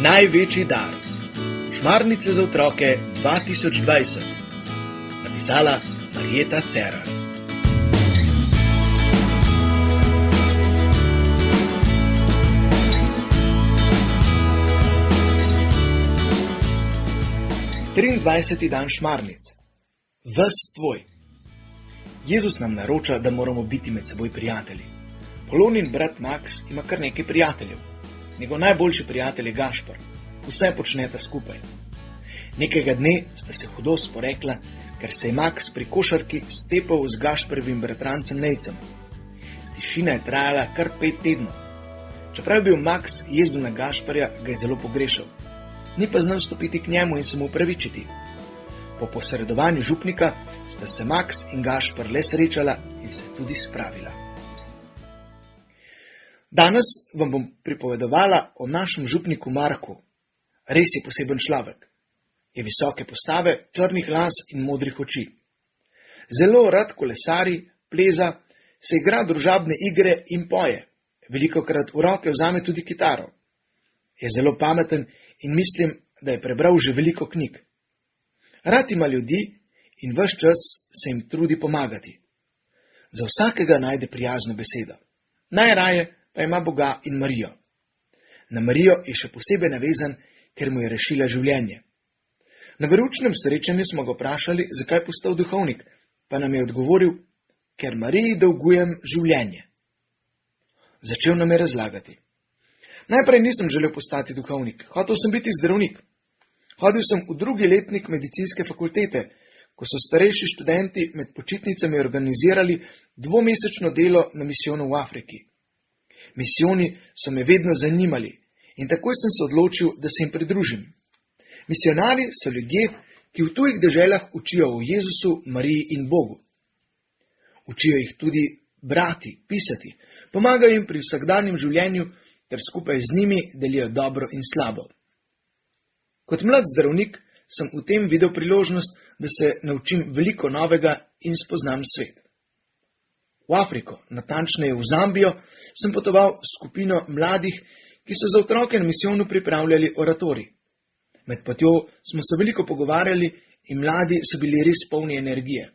Največji dar. Šmarnice za otroke 2020. Napisala Marjeta Cerar. Triindvajseti dan šmarnic. Ves tvoj. Jezus nam naroča, da moramo biti med seboj prijatelji. Polonin brat Maks ima kar nekaj prijateljev. Njegov najboljši prijatelj je Gašper. Vse počneta skupaj. Nekega dne sta se hudo sporekla, ker se je Maks pri košarki stepal z Gašperjevim bratrancem Nejcem. Tišina je trajala kar 5 tednov. Čeprav je bil Maks jezen na Gašperja, ga je zelo pogrešal. Ni pa znal stopiti k njemu in se mu opravičiti. Po posredovanju župnika sta se Maks in Gašper le srečala in se tudi spravila. Danes vam bom pripovedovala o našem župniku Marku. Res je poseben človek. Je visoke postave, črnih las in modrih oči. Zelo rad kolesari, pleza, se igra družabne igre in poje. Velikokrat v roke vzame tudi kitaro. Je zelo pameten in mislim, da je prebral že veliko knjig. Rad ima ljudi in ves čas se jim trudi pomagati. Za vsakega najde prijazno besedo. Najraje pa ima Boga in Marijo. Na Marijo je še posebej navezan, ker mu je rešila življenje. Na veroučnem srečanju smo ga vprašali, zakaj je postal duhovnik, pa nam je odgovoril, ker Mariji dolgujem življenje. Začel nam je razlagati. Najprej nisem želel postati duhovnik, hotel sem biti zdravnik. Hodil sem v 2. letnik medicinske fakultete, ko so starejši študenti med počitnicami organizirali 2-mesečno delo na misijonu v Afriki. Misijoni so me vedno zanimali in takoj sem se odločil, da se jim pridružim. Misionari so ljudje, ki v tujih deželah učijo o Jezusu, Mariji in Bogu. Učijo jih tudi brati, pisati, pomagajo jim pri vsakdanjem življenju ter skupaj z njimi delijo dobro in slabo. Kot mlad zdravnik sem v tem videl priložnost, da se naučim veliko novega in spoznam svet. V Afriko, natančneje v Zambijo, sem potoval s skupino mladih, ki so za otroke na misijonu pripravljali oratorij. Med potjo smo se veliko pogovarjali in mladi so bili res polni energije.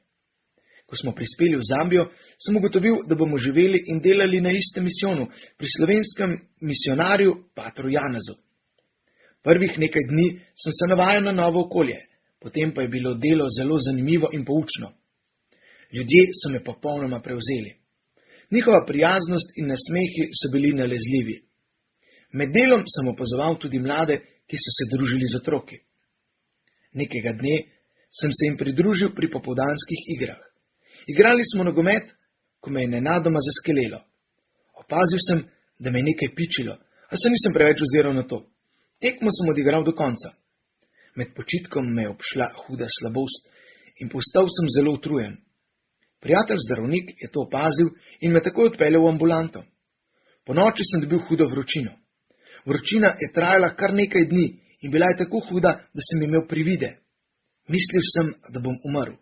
Ko smo prispeli v Zambijo, sem ugotovil, da bomo živeli in delali na istem misijonu pri slovenskem misionarju Patru Janezu. Prvih nekaj dni sem se navajal na novo okolje, potem pa je bilo delo zelo zanimivo in poučno. Ljudje so me popolnoma prevzeli. Njihova prijaznost in nasmehi so bili nalezljivi. Med delom sem opazoval tudi mlade, ki so se družili z otroki. Nekega dne sem se jim pridružil pri popoldanskih igrah. Igrali smo nogomet, ko me je nenadoma zaskelelo. Opazil sem, da me je nekaj pičilo, a se nisem preveč oziral na to. Tekmo sem odigral do konca. Med počitkom me je obšla huda slabost in postal sem zelo utrujen. Prijatelj zdravnik je to opazil in me takoj odpeljal v ambulanto. Ponoči sem dobil hudo vročino. Vročina je trajala kar nekaj dni in bila je tako huda, da sem imel privide. Mislil sem, da bom umrl.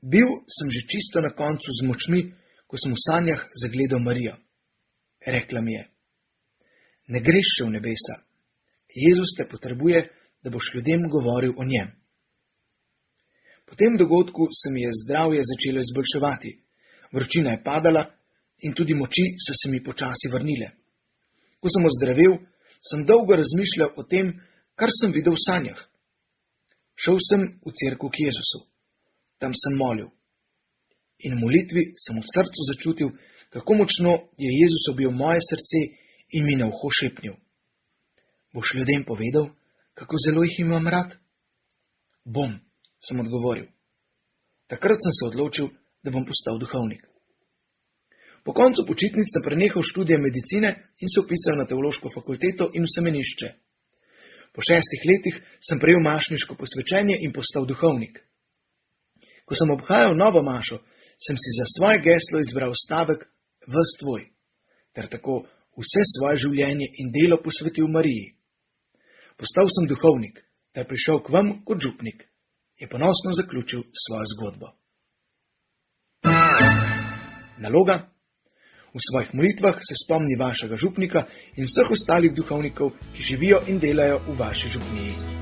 Bil sem že čisto na koncu z močmi, ko sem v sanjah zagledal Marijo. Rekla mi je, ne greš še v nebesa. Jezus te potrebuje, da boš ljudem govoril o njem. Po tem dogodku se mi je zdravje začelo izboljševati. Vročina je padala in tudi moči so se mi počasi vrnile. Ko sem ozdravel, sem dolgo razmišljal o tem, kar sem videl v sanjah. Šel sem v cerkev k Jezusu. Tam sem molil. In v molitvi sem v srcu začutil, kako močno je Jezus objel moje srce in mi na uho šepnil. Boš ljudem povedal, kako zelo jih imam rad? Bom, sem odgovoril. Takrat sem se odločil, da bom postal duhovnik. Po koncu počitnic sem prenehal študije medicine in se vpisal na teološko fakulteto in v semenišče. Po 6 letih sem prejel mašniško posvečenje in postal duhovnik. Ko sem obhajal novo mašo, sem si za svoje geslo izbral stavek Ves tvoj, ter tako vse svoje življenje in delo posvetil Mariji. Postal sem duhovnik, ter prišel k vam kot župnik, je ponosno zaključil svojo zgodbo. Naloga. V svojih molitvah se spomni vašega župnika in vseh ostalih duhovnikov, ki živijo in delajo v vaši župniji.